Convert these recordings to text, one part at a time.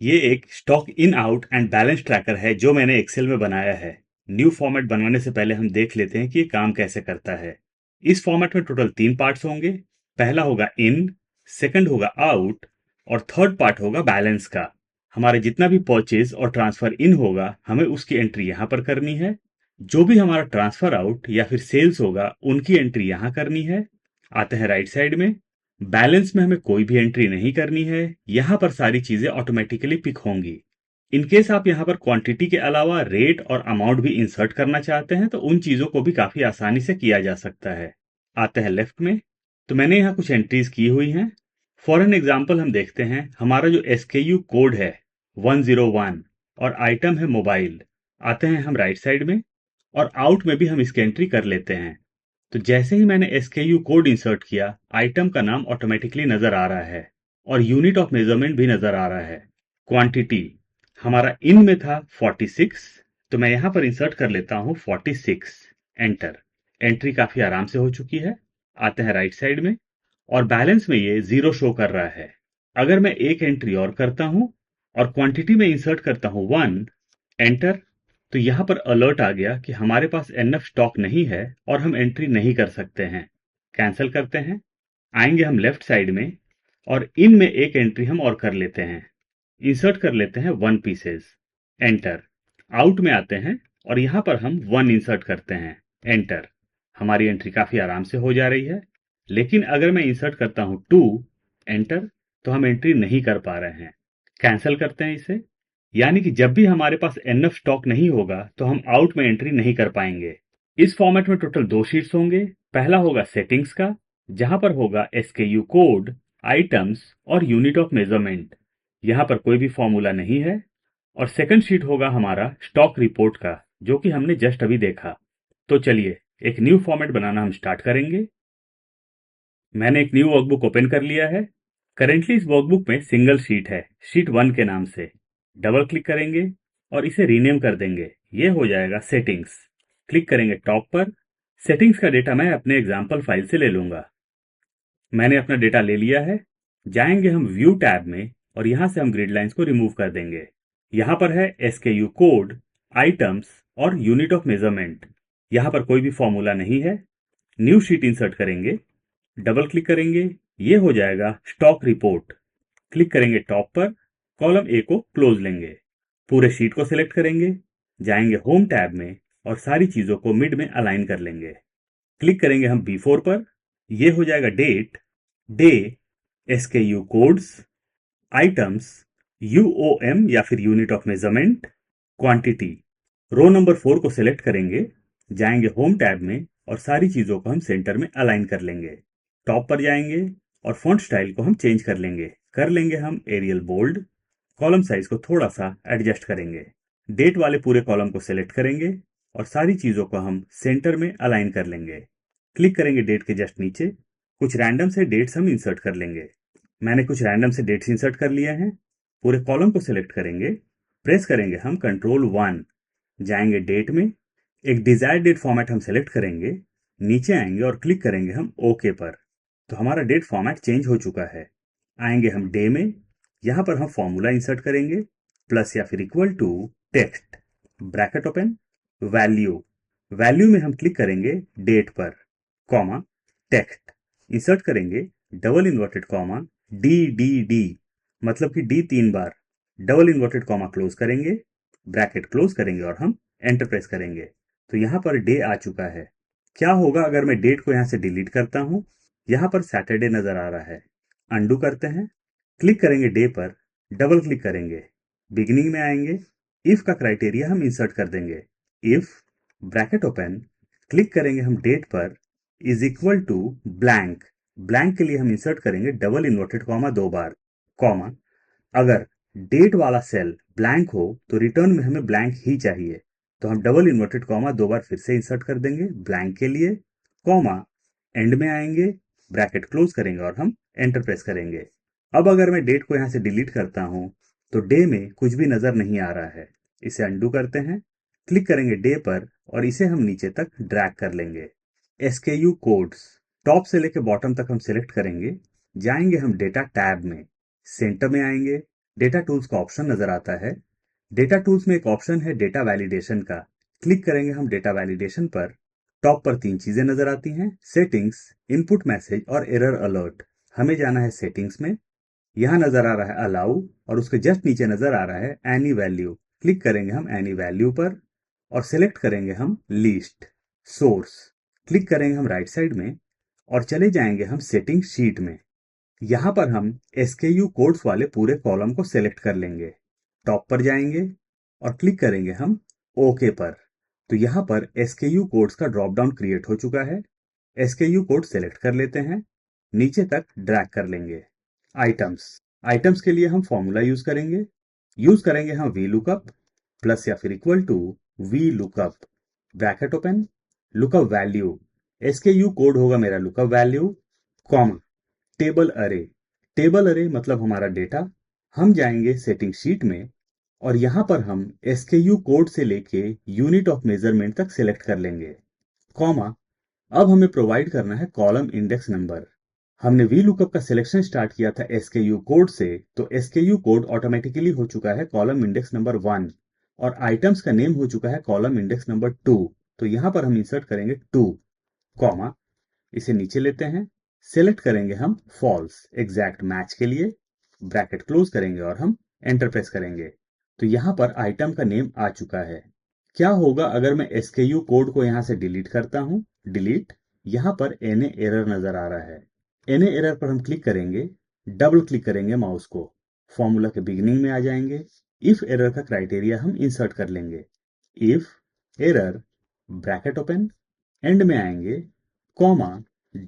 ये एक stock in out and balance tracker है जो मैंने एक्सेल में बनाया है। न्यू फॉर्मेट बनवाने से पहले हम देख लेते हैं कि ये काम कैसे करता है। इस फॉर्मेट में टोटल 3 पार्ट्स होंगे। पहला होगा इन, सेकंड होगा आउट और थर्ड पार्ट होगा बैलेंस का। हमारे जितना भी परचेज और ट्रांसफर इन होगा हमें उसकी एंट्री यहाँ पर करनी है। जो भी हमारा ट्रांसफर आउट या फिर सेल्स होगा उनकी एंट्री यहाँ करनी है। आते हैं राइट साइड में। बैलेंस में हमें कोई भी एंट्री नहीं करनी है। यहाँ पर सारी चीजें ऑटोमेटिकली पिक होंगी। इन केस आप यहाँ पर क्वांटिटी के अलावा रेट और अमाउंट भी इंसर्ट करना चाहते हैं तो उन चीजों को भी काफी आसानी से किया जा सकता है। आते हैं लेफ्ट में। तो मैंने यहाँ कुछ एंट्रीज की हुई हैं। फॉर एन एग्जाम्पल हम देखते हैं हमारा जो SKU कोड है 101 और आइटम है मोबाइल। आते हैं हम राइट साइड में और आउट में भी हम इसकी एंट्री कर लेते हैं। तो जैसे ही मैंने SKU कोड इंसर्ट किया आइटम का नाम ऑटोमेटिकली नजर आ रहा है और यूनिट ऑफ मेजरमेंट भी नजर आ रहा है। क्वांटिटी हमारा इन में था 46, तो मैं यहां पर इंसर्ट कर लेता हूं 46। एंटर। एंट्री काफी आराम से हो चुकी है। आते हैं राइट साइड में और बैलेंस में ये 0 शो कर रहा है। अगर मैं एक एंट्री और करता हूं और क्वांटिटी में इंसर्ट करता हूं 1, एंटर, तो यहां पर अलर्ट आ गया कि हमारे पास एनफ स्टॉक नहीं है और हम एंट्री नहीं कर सकते हैं। कैंसिल करते हैं। आएंगे हम लेफ्ट साइड में और इन में एक एंट्री हम और कर लेते हैं। इंसर्ट कर लेते हैं 1 पीसेस। एंटर। आउट में आते हैं और यहां पर हम 1 इंसर्ट करते हैं। एंटर। हमारी एंट्री काफी आराम से हो जा रही है। लेकिन अगर मैं इंसर्ट करता हूं 2, एंटर, तो हम एंट्री नहीं कर पा रहे हैं। कैंसिल करते हैं इसे। यानी कि जब भी हमारे पास एनफ स्टॉक नहीं होगा तो हम आउट में एंट्री नहीं कर पाएंगे। इस फॉर्मेट में टोटल 2 शीट्स होंगे। पहला होगा सेटिंग्स का, जहां पर होगा SKU कोड, आइटम्स और यूनिट ऑफ मेजरमेंट। यहां पर कोई भी फॉर्मूला नहीं है। और सेकंड शीट होगा हमारा स्टॉक रिपोर्ट का, जो कि हमने जस्ट अभी देखा। तो चलिए एक न्यू फॉर्मेट बनाना हम स्टार्ट करेंगे। मैंने एक न्यू वर्कबुक ओपन कर लिया है। करेंटली इस वर्कबुक में सिंगल शीट है, शीट 1 के नाम से। डबल क्लिक करेंगे और इसे रीनेम कर देंगे। ये हो जाएगा सेटिंग्स। क्लिक करेंगे टॉप पर। सेटिंग्स का डेटा मैं अपने एग्जाम्पल फाइल से ले लूंगा। मैंने अपना डेटा ले लिया है। जाएंगे हम व्यू टैब में और यहां से हम ग्रिड लाइंस को रिमूव कर देंगे। यहां पर है SKU कोड, आइटम्स और यूनिट ऑफ मेजरमेंट। यहां पर कोई भी फॉर्मूला नहीं है। न्यू शीट इंसर्ट करेंगे। डबल क्लिक करेंगे। ये हो जाएगा स्टॉक रिपोर्ट। क्लिक करेंगे टॉप पर। कॉलम ए को क्लोज लेंगे। पूरे शीट को सिलेक्ट करेंगे। जाएंगे होम टैब में और सारी चीजों को मिड में अलाइन कर लेंगे। क्लिक करेंगे हम B4 पर। यह हो जाएगा date, day, SKU codes, items, UOM या फिर unit of measurement, quantity. Row number 4 को सिलेक्ट करेंगे। जाएंगे होम टैब में और सारी चीजों को हम सेंटर में अलाइन कर लेंगे। टॉप पर जाएंगे और फॉन्ट स्टाइल को हम चेंज कर लेंगे हम एरियल बोल्ड। कॉलम साइज को थोड़ा सा एडजस्ट करेंगे। डेट वाले पूरे कॉलम को सिलेक्ट करेंगे और सारी चीजों को हम सेंटर में अलाइन कर लेंगे। क्लिक करेंगे डेट के जस्ट नीचे। कुछ रैंडम से डेट्स हम इंसर्ट कर लेंगे। मैंने कुछ रैंडम से डेट्स इंसर्ट कर लिए हैं। पूरे कॉलम को सिलेक्ट करेंगे। प्रेस करेंगे हम Ctrl+1। जाएंगे डेट में। एक डिजायर्ड डेट फॉर्मेट हम सिलेक्ट करेंगे। नीचे आएंगे और क्लिक करेंगे हम ओके पर। तो हमारा डेट फॉर्मेट चेंज हो चुका है। आएंगे हम डे में। यहां पर हम फॉर्मूला इंसर्ट करेंगे, प्लस या फिर equal to text, bracket open, value. Value में हम क्लिक करेंगे डेट पर, कॉमा, टेक्स्ट। इंसर्ट करेंगे डबल इन्वर्टेड कॉमा DDD, मतलब कि D 3 बार। डबल इन्वर्टेड कॉमा क्लोज करेंगे, ब्रैकेट क्लोज करेंगे और हम एंटर प्रेस करेंगे। तो यहां पर डे आ चुका है। क्या होगा अगर मैं डेट को यहां से डिलीट करता हूं? यहां पर सैटरडे नजर आ रहा है। अंडू करते हैं। क्लिक करेंगे डे पर। डबल क्लिक करेंगे। बिगिनिंग में आएंगे। इफ का क्राइटेरिया हम इंसर्ट कर देंगे। इफ, ब्रैकेट ओपन, क्लिक करेंगे हम डेट पर, is equal to blank. Blank के लिए हम इंसर्ट करेंगे डबल इन्वर्टेड कॉमा 2 बार, कॉमा। अगर डेट वाला सेल ब्लैंक हो तो रिटर्न में हमें ब्लैंक ही चाहिए, तो हम डबल इन्वर्टेड कॉमा 2 बार फिर से इंसर्ट कर देंगे ब्लैंक के लिए, कॉमा। एंड में आएंगे, ब्रैकेट क्लोज करेंगे और हम एंटर प्रेस करेंगे। अब अगर मैं डेट को यहां से डिलीट करता हूं तो डे में कुछ भी नजर नहीं आ रहा है। इसे अंडू करते हैं। क्लिक करेंगे डे पर और इसे हम नीचे तक ड्रैग कर लेंगे। SKU कोड्स टॉप से लेकर बॉटम तक हम सिलेक्ट करेंगे। जाएंगे हम डेटा टैब में, सेंटर में आएंगे, डेटा टूल्स का ऑप्शन नजर आता है। डेटा टूल्स में एक ऑप्शन है डेटा वैलिडेशन का। क्लिक करेंगे हम डेटा वैलिडेशन पर। टॉप पर 3 चीजें नजर आती हैं, सेटिंग्स, इनपुट मैसेज और एरर अलर्ट। हमें जाना है सेटिंग्स में। यहाँ नजर आ रहा है अलाउ और उसके जस्ट नीचे नजर आ रहा है एनी वैल्यू। क्लिक करेंगे हम एनी वैल्यू पर और सिलेक्ट करेंगे हम लीस्ट सोर्स। क्लिक करेंगे हम राइट साइड में और चले जाएंगे हम सेटिंग शीट में। यहाँ पर हम SKU कोड्स वाले पूरे कॉलम को सिलेक्ट कर लेंगे। टॉप पर जाएंगे और क्लिक करेंगे हम ओके पर। तो यहाँ पर SKU कोड्स का ड्रॉप डाउन क्रिएट हो चुका है। SKU कोड सिलेक्ट कर लेते हैं, नीचे तक ड्रैग कर लेंगे। आइटम्स आइटम्स के लिए हम फॉर्मूला यूज करेंगे हम वी लुकअप प्लस या फिर equal to V lookup bracket open lookup value. SKU code होगा मेरा लुकअप वैल्यू कॉमा टेबल अरे मतलब हमारा डेटा। हम जाएंगे सेटिंग शीट में और यहां पर हम SKU कोड से लेके यूनिट ऑफ मेजरमेंट तक सिलेक्ट कर लेंगे। कॉमा अब हमें प्रोवाइड करना है कॉलम इंडेक्स नंबर। हमने वी लुकअप का सिलेक्शन स्टार्ट किया था SKU कोड से, तो SKU कोड ऑटोमेटिकली हो चुका है कॉलम इंडेक्स नंबर 1 और आइटम्स का नेम हो चुका है कॉलम इंडेक्स नंबर 2। तो यहां पर हम इंसर्ट करेंगे 2 कॉमा इसे नीचे लेते हैं, सेलेक्ट करेंगे हम फॉल्स एग्जैक्ट मैच के लिए, ब्रैकेट क्लोज करेंगे और हम एंटर प्रेस करेंगे। तो यहां पर आइटम का नेम आ चुका है। क्या होगा अगर मैं SKU कोड को यहां से डिलीट करता हूं? डिलीट। यहां पर NA एरर नजर आ रहा है। NA एरर पर हम क्लिक करेंगे, डबल क्लिक करेंगे माउस को, फॉर्मूला के बिगिनिंग में आ जाएंगे। इफ एरर का क्राइटेरिया हम इंसर्ट कर लेंगे, if error bracket open, and में आएंगे कॉमा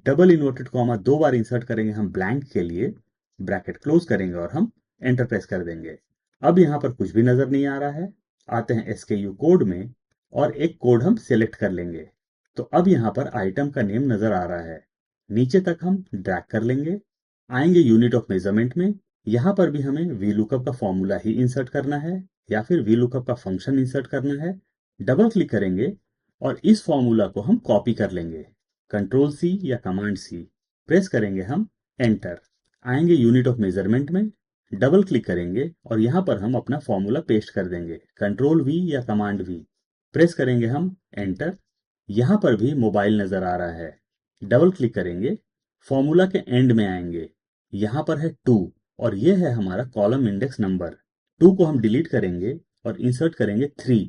डबल इन्वर्टेड कॉमा 2 बार इंसर्ट करेंगे हम ब्लैंक के लिए, ब्रैकेट क्लोज करेंगे और हम एंटर प्रेस कर देंगे। अब यहां पर कुछ भी नजर नहीं आ रहा है। आते हैं SKU कोड में और एक कोड हम सिलेक्ट कर लेंगे। तो अब यहां पर आइटम का नेम नजर आ रहा है। नीचे तक हम ड्रैग कर लेंगे, आएंगे यूनिट ऑफ मेजरमेंट में। यहां पर भी हमें वी लुकअप का फॉर्मूला ही इंसर्ट करना है या फिर वी लुकअप का फंक्शन इंसर्ट करना है। डबल क्लिक करेंगे और इस फॉर्मूला को हम कॉपी कर लेंगे, कंट्रोल C या कमांड C प्रेस करेंगे हम एंटर। आएंगे यूनिट ऑफ मेजरमेंट में, डबल क्लिक करेंगे और यहां पर हम अपना फॉर्मूला पेस्ट कर देंगे, कंट्रोल V या कमांड V प्रेस करेंगे हम एंटर। यहां पर भी मोबाइल नजर आ रहा है। डबल क्लिक करेंगे, फॉर्मूला के एंड में आएंगे, यहां पर है 2 और यह है हमारा कॉलम इंडेक्स नंबर। 2 को हम डिलीट करेंगे और इंसर्ट करेंगे 3,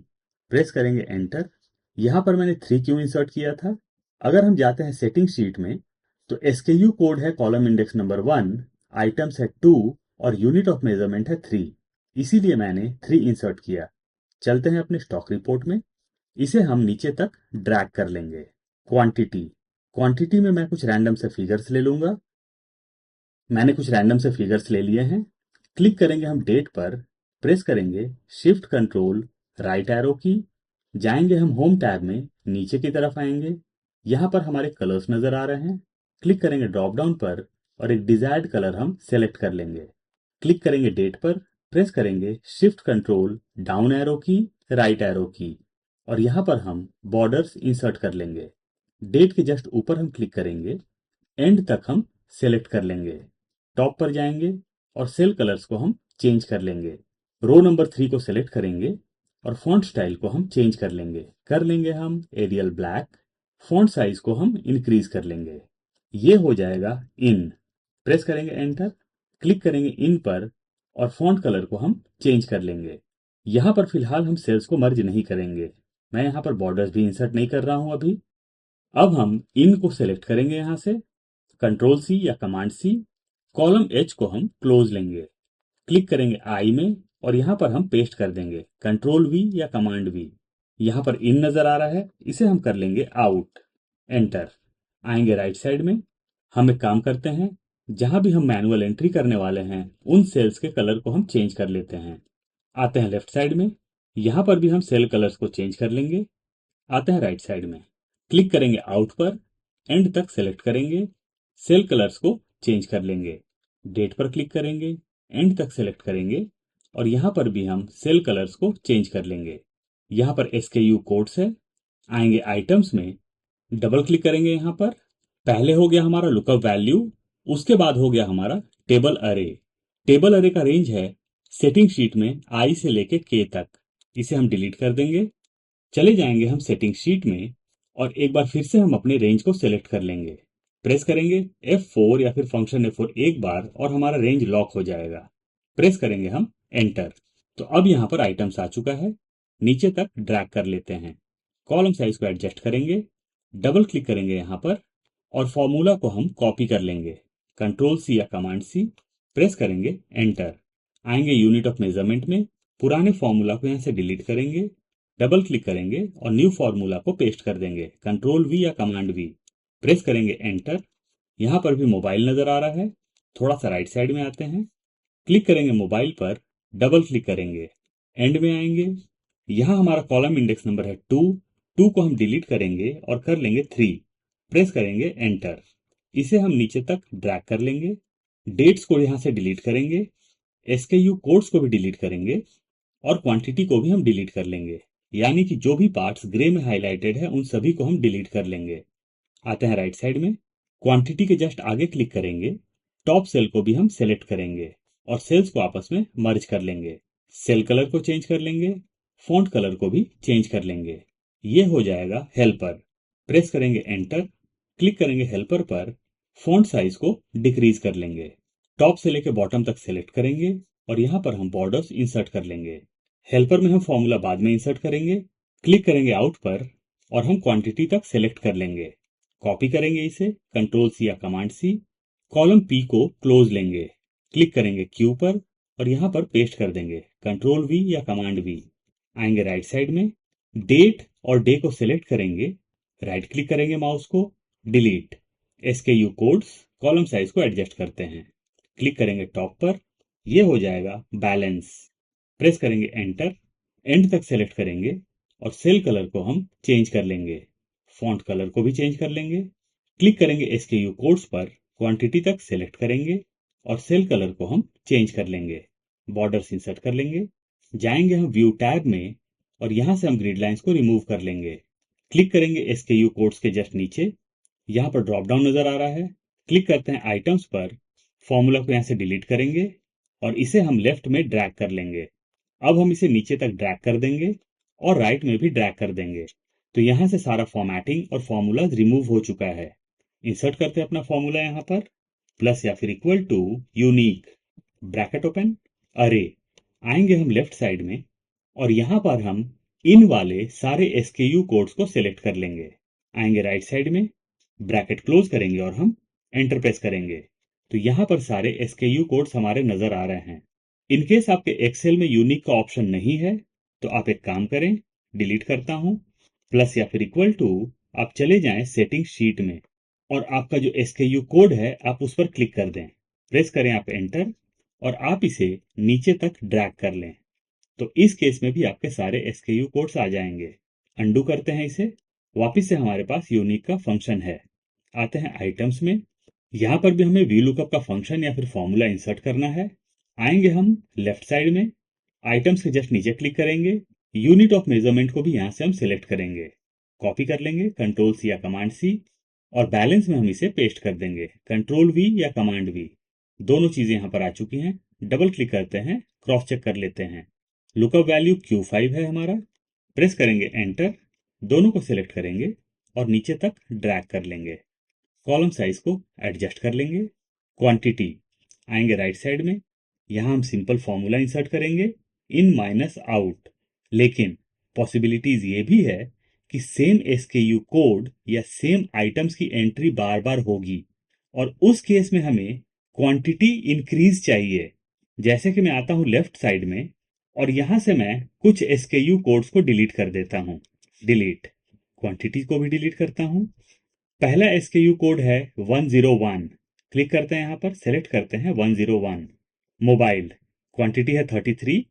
प्रेस करेंगे एंटर। यहां पर मैंने 3 क्यों इंसर्ट किया था? अगर हम जाते हैं सेटिंग शीट में तो SKU कोड है कॉलम इंडेक्स नंबर 1, आइटम्स है 2 और यूनिट ऑफ मेजरमेंट है 3, इसीलिए मैंने 3 इंसर्ट किया। चलते हैं अपने स्टॉक रिपोर्ट में, इसे हम नीचे तक ड्रैग कर लेंगे। क्वांटिटी क्वांटिटी में मैं कुछ रैंडम से फिगर्स ले लूंगा। मैंने कुछ रैंडम से फिगर्स ले लिए हैं। क्लिक करेंगे हम डेट पर, प्रेस करेंगे शिफ्ट कंट्रोल राइट एरो की, जाएंगे हम होम टैब में, नीचे की तरफ आएंगे, यहां पर हमारे कलर्स नजर आ रहे हैं। क्लिक करेंगे ड्रॉप डाउन पर और एक डिजायर्ड कलर हम सेलेक्ट कर लेंगे। क्लिक करेंगे डेट पर, प्रेस करेंगे शिफ्ट कंट्रोल डाउन एरो की, राइट एरो की और यहां पर हम बॉर्डर्स इंसर्ट कर लेंगे। डेट के जस्ट ऊपर हम क्लिक करेंगे, एंड तक हम सेलेक्ट कर लेंगे। टॉप पर जाएंगे और सेल कलर्स को हम चेंज कर लेंगे। रो नंबर 3 को सेलेक्ट करेंगे और फॉन्ट स्टाइल को हम चेंज कर लेंगे हम एरियल ब्लैक। फॉन्ट साइज को हम इंक्रीज कर लेंगे। ये हो जाएगा इन। प्रेस करेंगे एंटर, क्लिक करेंगे इन पर और फॉन्ट कलर को हम चेंज कर लेंगे। यहां पर फिलहाल हम सेल्स को मर्ज नहीं करेंगे। मैं यहां पर बॉर्डर्स भी इंसर्ट नहीं कर रहा हूं अभी। अब हम इन को सेलेक्ट करेंगे यहां से, कंट्रोल C या कमांड C, कॉलम H को हम क्लोज लेंगे। क्लिक करेंगे आई में और यहां पर हम पेस्ट कर देंगे, कंट्रोल V या कमांड V। यहां पर इन नजर आ रहा है, इसे हम कर लेंगे आउट, एंटर। आएंगे राइट साइड में, हम एक काम करते हैं, जहां भी हम मैनुअल एंट्री करने वाले हैं उन सेल्स के कलर को हम चेंज कर लेते हैं। आते हैं लेफ्ट साइड में, यहां पर भी हम सेल कलर्स को चेंज कर लेंगे। आते हैं राइट साइड में, क्लिक करेंगे आउट पर, एंड तक सेलेक्ट करेंगे, सेल कलर्स को चेंज कर लेंगे। डेट पर क्लिक करेंगे, एंड तक सेलेक्ट करेंगे और यहां पर भी हम सेल कलर्स को चेंज कर लेंगे। यहां पर SKU कोड्स है, आएंगे आइटम्स में, डबल क्लिक करेंगे। यहां पर पहले हो गया हमारा लुकअप वैल्यू, उसके बाद हो गया हमारा टेबल अरे। टेबल अरे का रेंज है सेटिंग शीट में आई से लेके के तक, इसे हम डिलीट कर देंगे। चले जाएंगे हम सेटिंग शीट में और एक बार फिर से हम अपने रेंज को सिलेक्ट कर लेंगे। प्रेस करेंगे F4 या फिर फंक्शन F4 एक बार और हमारा रेंज लॉक हो जाएगा। प्रेस करेंगे हम एंटर। तो अब यहाँ पर आइटम्स आ चुका है। नीचे तक ड्रैग कर लेते हैं। कॉलम साइज को एडजस्ट करेंगे, डबल क्लिक करेंगे यहाँ पर और फॉर्मूला को हम कॉपी कर लेंगे। कंट्रोल सी या कमांड सी, प्रेस करेंगे एंटर। आएंगे यूनिट ऑफ मेजरमेंट में, पुराने फॉर्मूला को यहाँ से डिलीट करेंगे, डबल क्लिक करेंगे और न्यू फॉर्मूला को पेस्ट कर देंगे। कंट्रोल वी या कमांड वी, प्रेस करेंगे एंटर। यहाँ पर भी मोबाइल नजर आ रहा है। थोड़ा सा राइट साइड में आते हैं, क्लिक करेंगे मोबाइल पर, डबल क्लिक करेंगे, एंड में आएंगे। यहाँ हमारा कॉलम इंडेक्स नंबर है 2, 2 को हम डिलीट करेंगे और कर लेंगे 3। प्रेस करेंगे एंटर। इसे हम नीचे तक ड्रैग कर लेंगे। डेट्स को यहाँ से डिलीट करेंगे, SKU कोड्स को भी डिलीट करेंगे और क्वांटिटी को भी हम डिलीट कर लेंगे। यानी कि जो भी पार्ट्स ग्रे में हाईलाइटेड है उन सभी को हम डिलीट कर लेंगे। आते हैं राइट साइड में, क्वांटिटी के जस्ट आगे क्लिक करेंगे, टॉप सेल को भी हम सेलेक्ट करेंगे और सेल्स को आपस में मर्ज कर लेंगे। सेल कलर को चेंज कर लेंगे, फॉन्ट कलर को भी चेंज कर लेंगे। ये हो जाएगा हेल्पर। प्रेस करेंगे एंटर, क्लिक करेंगे हेल्पर पर, फॉन्ट साइज को डिक्रीज कर लेंगे। टॉप से लेकर बॉटम तक सेलेक्ट करेंगे और यहाँ पर हम बॉर्डर्स इंसर्ट कर लेंगे। हेल्पर में हम फॉर्मूला बाद में इंसर्ट करेंगे। क्लिक करेंगे आउट पर और हम क्वांटिटी तक सेलेक्ट कर लेंगे। कॉपी करेंगे इसे, कंट्रोल सी या कमांड सी, कॉलम पी को क्लोज लेंगे, क्लिक करेंगे क्यू पर और यहाँ पर पेस्ट कर देंगे। कंट्रोल वी या कमांड वी, आएंगे राइट साइड में, डेट और डे को सिलेक्ट करेंगे, राइट क्लिक करेंगे माउस को, delete, SKU codes, column size को एडजस्ट करते हैं, क्लिक करेंगे टॉप पर, यह हो जाएगा बैलेंस। प्रेस करेंगे एंटर, एंड तक सेलेक्ट करेंगे और सेल कलर को हम चेंज कर लेंगे, फॉन्ट कलर को भी चेंज कर लेंगे। क्लिक करेंगे SKU कोड्स पर, क्वांटिटी तक सेलेक्ट करेंगे और सेल कलर को हम चेंज कर लेंगे। बॉर्डर्स इंसर्ट कर लेंगे, जाएंगे हम व्यू टैब में और यहां से हम ग्रिड लाइंस को रिमूव कर लेंगे। क्लिक करेंगे SKU कोड्स के जस्ट नीचे, यहाँ पर ड्रॉप डाउन नजर आ रहा है, क्लिक करते हैं आइटम्स पर, फॉर्मूला को यहाँ से डिलीट करेंगे और इसे हम लेफ्ट में ड्रैग कर लेंगे। अब हम इसे नीचे तक ड्रैग कर देंगे और राइट में भी ड्रैग कर देंगे। तो यहाँ से सारा फॉर्मेटिंग और फॉर्मूला रिमूव हो चुका है। इंसर्ट करते हैं अपना फॉर्मूला यहाँ पर, प्लस या फिर equal to unique, bracket open, array. आएंगे हम लेफ्ट साइड में और यहाँ पर हम इन वाले सारे SKU कोड्स को सिलेक्ट कर लेंगे। आएंगे राइट साइड में, ब्रैकेट क्लोज करेंगे और हम एंटर प्रेस करेंगे। तो यहाँ पर सारे SKU कोड्स हमारे नजर आ रहे हैं। इनकेस आपके एक्सेल में यूनिक का ऑप्शन नहीं है तो आप एक काम करें, डिलीट करता हूं, प्लस या फिर इक्वल टू, आप चले जाएं सेटिंग शीट में और आपका जो SKU कोड है आप उस पर क्लिक कर दें। प्रेस करें आप एंटर और आप इसे नीचे तक ड्रैग कर लें। तो इस केस में भी आपके सारे SKU कोड्स आ जाएंगे। अंडू करते हैं इसे, वापिस से हमारे पास यूनिक का फंक्शन है। आते हैं आइटम्स में, यहां पर भी हमें वी लुकअप का फंक्शन या फिर फॉर्मूला इंसर्ट करना है। आएंगे हम लेफ्ट साइड में, आइटम्स के जस्ट नीचे क्लिक करेंगे, यूनिट ऑफ मेजरमेंट को भी यहां से हम सिलेक्ट करेंगे, कॉपी कर लेंगे कंट्रोल सी या कमांड सी और बैलेंस में हम इसे पेस्ट कर देंगे, कंट्रोल वी या कमांड वी। दोनों चीजें यहां पर आ चुकी हैं। डबल क्लिक करते हैं, क्रॉस चेक कर लेते हैं। लुकअप वैल्यू Q5 है हमारा। प्रेस करेंगे एंटर, दोनों को सिलेक्ट करेंगे और नीचे तक ड्रैग कर लेंगे। कॉलम साइज को एडजस्ट कर लेंगे। क्वांटिटी, आएंगे राइट साइड में, यहां हम सिंपल फॉर्मूला इंसर्ट करेंगे, इन माइनस आउट। लेकिन पॉसिबिलिटीज ये भी है कि सेम SKU कोड या सेम आइटम्स की एंट्री बार बार होगी और उस केस में हमें क्वांटिटी इंक्रीज चाहिए। जैसे कि मैं आता हूं लेफ्ट साइड में और यहां से मैं कुछ SKU कोड्स को डिलीट कर देता हूं, डिलीट, क्वांटिटी को भी डिलीट करता हूं। पहला SKU कोड है 101, क्लिक करते हैं यहां पर, सेलेक्ट करते हैं 101। मोबाइल, क्वांटिटी है 33,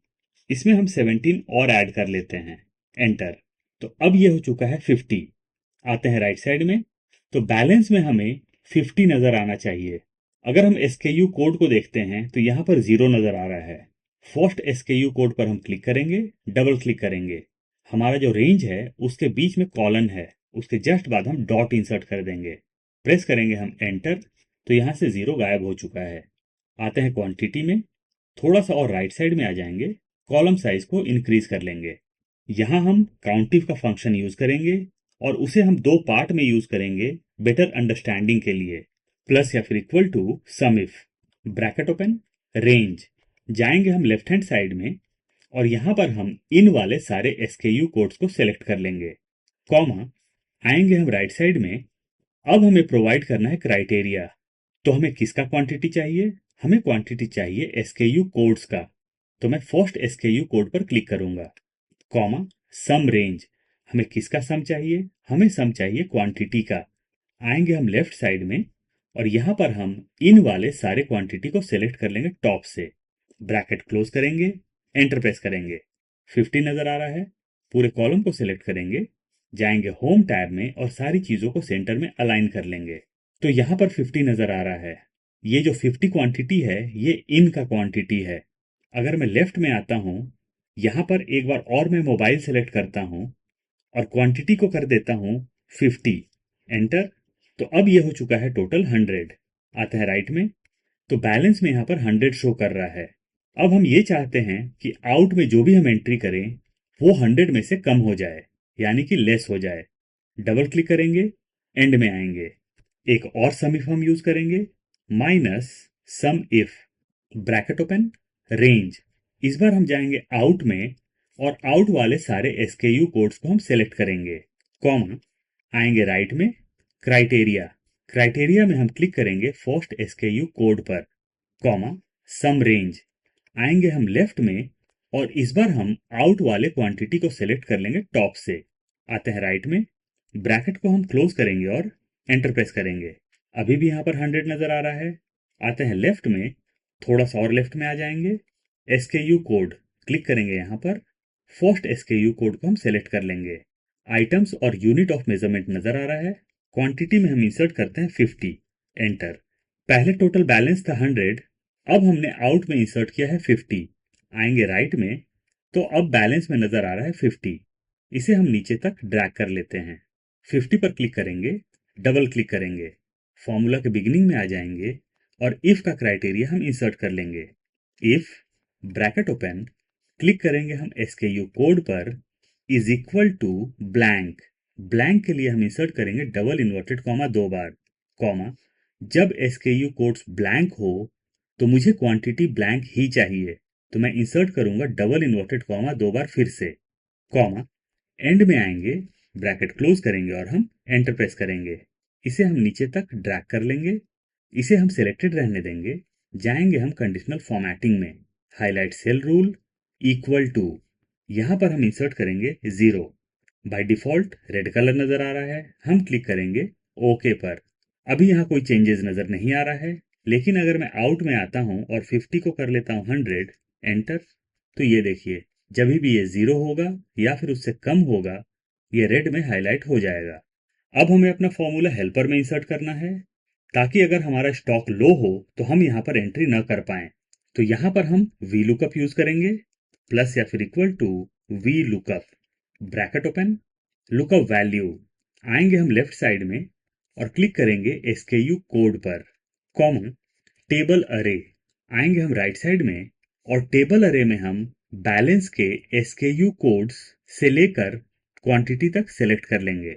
इसमें हम 17 और ऐड कर लेते हैं, एंटर। तो अब ये हो चुका है 50। आते हैं राइट साइड में, तो बैलेंस में हमें 50 नजर आना चाहिए। अगर हम SKU कोड को देखते हैं तो यहां पर 0 नजर आ रहा है। फर्स्ट SKU कोड पर हम क्लिक करेंगे, डबल क्लिक करेंगे, हमारा जो रेंज है उसके बीच में कॉलन है, उसके जस्ट बाद हम डॉट इंसर्ट कर देंगे। प्रेस करेंगे हम एंटर, तो यहां से 0 गायब हो चुका है। आते हैं क्वांटिटी में, थोड़ा सा और राइट साइड में आ जाएंगे, कॉलम साइज को इंक्रीज कर लेंगे। यहाँ हम काउंटिफ का फंक्शन यूज करेंगे और उसे हम दो पार्ट में यूज करेंगे बेटर अंडरस्टैंडिंग के लिए। प्लस या फिर equal to sum if, bracket open, range, जाएंगे हम लेफ्ट हैंड साइड में और यहाँ पर हम इन वाले सारे SKU कोड्स को सेलेक्ट कर लेंगे। कॉमा, आएंगे हम राइट साइड में। अब हमें प्रोवाइड करना है क्राइटेरिया। तो हमें किसका क्वांटिटी चाहिए? हमें क्वांटिटी चाहिए SKU कोड्स का। तो मैं फर्स्ट SKU कोड पर क्लिक करूंगा। कॉमा, सम रेंज, हमें किसका सम चाहिए? हमें सम चाहिए क्वांटिटी का। आएंगे हम लेफ्ट साइड में और यहाँ पर हम इन वाले सारे क्वांटिटी को सेलेक्ट कर लेंगे टॉप से। ब्रैकेट क्लोज करेंगे, एंटर प्रेस करेंगे। 50 नजर आ रहा है। पूरे कॉलम को सेलेक्ट करेंगे, जाएंगे होम टैब में और सारी चीजों को सेंटर में अलाइन कर लेंगे। तो यहाँ पर 50 नजर आ रहा है। ये जो 50 क्वांटिटी है ये इन का क्वांटिटी है। अगर मैं लेफ्ट में आता हूँ, यहाँ पर एक बार और मैं मोबाइल सेलेक्ट करता हूँ और क्वांटिटी को कर देता हूँ 50, एंटर। तो अब ये हो चुका है टोटल 100। आता है राइट में, तो बैलेंस में यहाँ पर 100 शो कर रहा है। अब हम ये चाहते हैं कि आउट में जो भी हम एंट्री करें वो 100 में से कम हो जाए, यानी कि लेस हो जाए। डबल क्लिक करेंगे, एंड में आएंगे। एक और सम इफ हम यूज करेंगे, minus sum if, bracket open, range. इस बार हम जाएंगे आउट में और आउट वाले सारे SKU कोड्स को हम सेलेक्ट करेंगे। कॉमा, आएंगे राइट में, क्राइटेरिया, क्राइटेरिया में हम क्लिक करेंगे फर्स्ट SKU कोड पर। कॉमा, सम रेंज, आएंगे हम लेफ्ट में और इस बार हम आउट वाले क्वांटिटी को सेलेक्ट कर लेंगे टॉप से। आते हैं राइट में, ब्रैकेट को हम क्लोज करेंगे और एंटर प्रेस करेंगे। अभी भी यहाँ पर 100 नजर आ रहा है। आते हैं लेफ्ट में, थोड़ा सा और लेफ्ट में आ जाएंगे, SKU कोड क्लिक करेंगे। यहाँ पर फर्स्ट SKU कोड को हम सेलेक्ट कर लेंगे। आइटम्स और यूनिट ऑफ मेजरमेंट नजर आ रहा है। क्वांटिटी में हम इंसर्ट करते हैं 50, एंटर। पहले टोटल बैलेंस था 100, अब हमने आउट में इंसर्ट किया है 50। आएंगे राइट में, तो अब बैलेंस में नजर आ रहा है 50। इसे हम नीचे तक ड्रैग कर लेते हैं। 50 पर क्लिक करेंगे, डबल क्लिक करेंगे, फॉर्मूला के बिगिनिंग में आ जाएंगे और इफ का क्राइटेरिया हम इंसर्ट कर लेंगे। इफ, ब्रैकेट ओपन, क्लिक करेंगे हम SKU कोड पर, is equal to blank. Blank के लिए हम इंसर्ट करेंगे डबल इन्वर्टेड कॉमा 2 बार। कॉमा, जब SKU कोड्स ब्लैंक हो तो मुझे क्वांटिटी ब्लैंक ही चाहिए, तो मैं इंसर्ट करूंगा डबल इन्वर्टेड कॉमा 2 बार फिर से। कॉमा, एंड में आएंगे, ब्रैकेट क्लोज करेंगे और हम एंटर प्रेस करेंगे। इसे हम नीचे तक ड्रैग कर लेंगे, इसे हम सिलेक्टेड रहने देंगे। जाएंगे हम कंडीशनल फॉर्मेटिंग में, highlight cell rule, equal to, यहां पर हम इंसर्ट करेंगे 0। बाय डिफॉल्ट रेड कलर नजर आ रहा है, हम क्लिक करेंगे ओके पर। अभी यहाँ कोई चेंजेस नजर नहीं आ रहा है, लेकिन अगर मैं आउट में आता हूं और 50 को कर लेता हूं 100, एंटर, तो ये देखिए, जब भी ये 0 होगा या फिर उससे कम होगा, ये रेड में हाईलाइट हो जाएगा। अब हमें अपना फॉर्मूला हेल्पर में इंसर्ट करना है, ताकि अगर हमारा स्टॉक लो हो तो हम यहाँ पर एंट्री न कर पाए। तो यहाँ पर हम वी लुकअप यूज करेंगे, प्लस या फिर equal to V lookup, bracket open, lookup value. आएंगे हम लेफ्ट साइड में और क्लिक करेंगे SKU कोड पर। कॉमा, टेबल अरे, आएंगे हम राइट साइड में और टेबल अरे में हम बैलेंस के SKU कोड्स से लेकर क्वांटिटी तक सेलेक्ट कर लेंगे।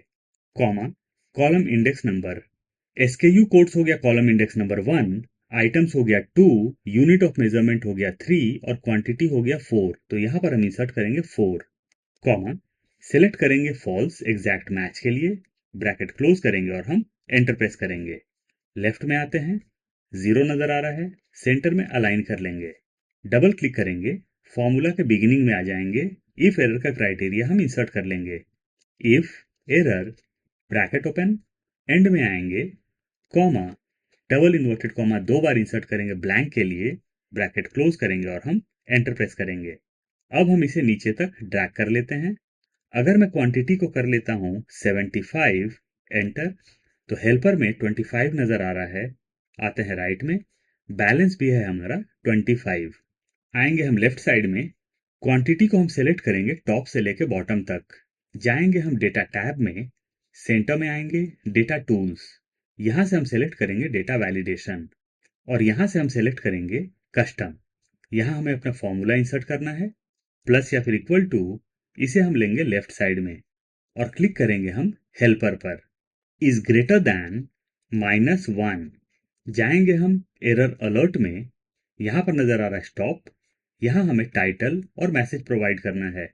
Comma, column index number, SKU codes हो गया कॉलम इंडेक्स नंबर 1, आइटम्स हो गया 2, यूनिट ऑफ मेजरमेंट हो गया 3 और क्वांटिटी हो गया 4। तो यहां पर हम इंसर्ट करेंगे 4। कॉमा, सिलेक्ट करेंगे फॉल्स एग्जैक्ट मैच के लिए, ब्रैकेट क्लोज करेंगे और हम एंटर प्रेस करेंगे। लेफ्ट में आते हैं, 0 नजर आ रहा है, सेंटर में अलाइन कर लेंगे। डबल क्लिक करेंगे, फॉर्मूला के बिगिनिंग में आ जाएंगे, इफ एरर का क्राइटेरिया हम इंसर्ट कर लेंगे। If error, bracket open, and में आएंगे, कॉमा, डबल इन्वर्टेड कॉमा 2 बार इंसर्ट करेंगे ब्लैंक के लिए, ब्रैकेट क्लोज करेंगे और हम एंटर प्रेस करेंगे। अब हम इसे नीचे तक ड्रैग कर लेते हैं। अगर मैं क्वांटिटी को कर लेता हूं 75, एंटर, तो हेल्पर में 25 नजर आ रहा है। आते हैं राइट में, बैलेंस भी है हमारा 25। आएंगे हम लेफ्ट साइड में, क्वांटिटी को हम सेलेक्ट करेंगे टॉप से लेके बॉटम तक। जाएंगे हम डेटा टैब में, सेंटर में आएंगे, डेटा टूल्स, यहां से हम सेलेक्ट करेंगे डेटा वैलिडेशन और यहां से हम सेलेक्ट करेंगे कस्टम। यहाँ हमें अपना फॉर्मूला इंसर्ट करना है, प्लस या फिर इक्वल टू, इसे हम लेंगे लेफ्ट साइड में और क्लिक करेंगे हम हेल्पर पर। इज ग्रेटर दैन -1, जाएंगे हम एरर अलर्ट में, यहाँ पर नजर आ रहा है स्टॉप, यहाँ हमें टाइटल और मैसेज प्रोवाइड करना है।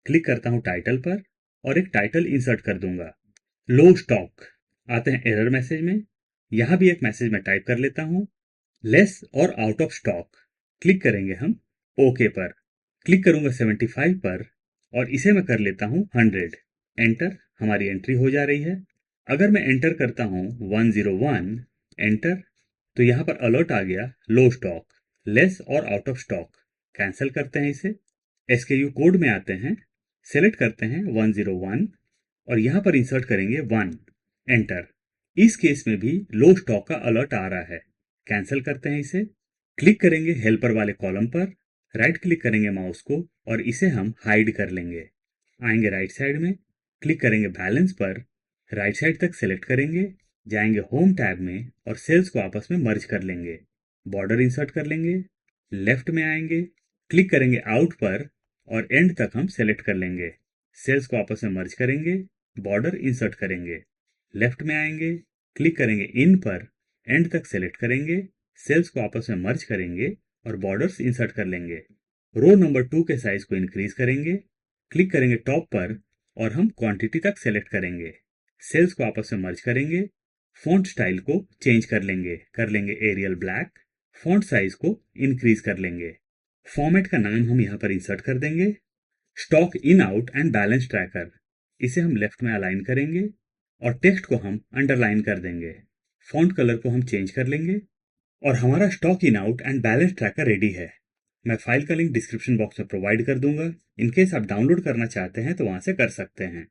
क्लिक करता हूँ टाइटल पर और एक टाइटल इंसर्ट कर दूंगा, लो स्टॉक। आते हैं एरर मैसेज में, यहाँ भी एक मैसेज में टाइप कर लेता हूँ, लेस और आउट ऑफ स्टॉक। क्लिक करेंगे हम ओके पर, क्लिक करूंगा 75 पर और इसे मैं कर लेता हूँ 100। एंटर, हमारी एंट्री हो जा रही है। अगर मैं एंटर करता हूँ 101 एंटर, तो यहाँ पर अलर्ट आ गया लो स्टॉक, लेस और आउट ऑफ स्टॉक। कैंसिल करते हैं इसे, SKU कोड में आते हैं, सेलेक्ट करते हैं 101 और यहाँ पर इंसर्ट करेंगे 1, एंटर। इस केस में भी लो स्टॉक का अलर्ट आ रहा है। कैंसिल करते हैं इसे, क्लिक करेंगे हेल्पर वाले कॉलम पर, राइट क्लिक करेंगे माउस को और इसे हम हाइड कर लेंगे। आएंगे राइट साइड में, क्लिक करेंगे बैलेंस पर, राइट साइड तक सेलेक्ट करेंगे, जाएंगे होम टैब में और सेल्स को आपस में मर्ज कर लेंगे। बॉर्डर इंसर्ट कर लेंगे, लेफ्ट में आएंगे, क्लिक करेंगे आउट पर और एंड तक हम सेलेक्ट कर लेंगे। सेल्स को आपस में मर्ज करेंगे, बॉर्डर इंसर्ट करेंगे, लेफ्ट में आएंगे, क्लिक करेंगे इन पर, एंड तक सेलेक्ट करेंगे, सेल्स को आपस में मर्ज करेंगे और बॉर्डर्स इंसर्ट कर लेंगे। रो नंबर 2 के साइज को इंक्रीज करेंगे, क्लिक करेंगे टॉप पर और हम क्वांटिटी तक सेलेक्ट करेंगे। सेल्स को आपस में मर्ज करेंगे, फॉन्ट स्टाइल को चेंज कर लेंगे एरियल ब्लैक, फॉन्ट साइज को इंक्रीज कर लेंगे। फॉर्मेट का नाम हम यहाँ पर इंसर्ट कर देंगे, stock in out and balance tracker. इसे हम लेफ्ट में अलाइन करेंगे और टेक्स्ट को हम अंडरलाइन कर देंगे। फॉन्ट कलर को हम चेंज कर लेंगे और हमारा stock in out and balance tracker ready है। मैं फाइल का लिंक डिस्क्रिप्शन बॉक्स में प्रोवाइड कर दूंगा, इनकेस आप डाउनलोड करना चाहते हैं तो वहां से कर सकते हैं।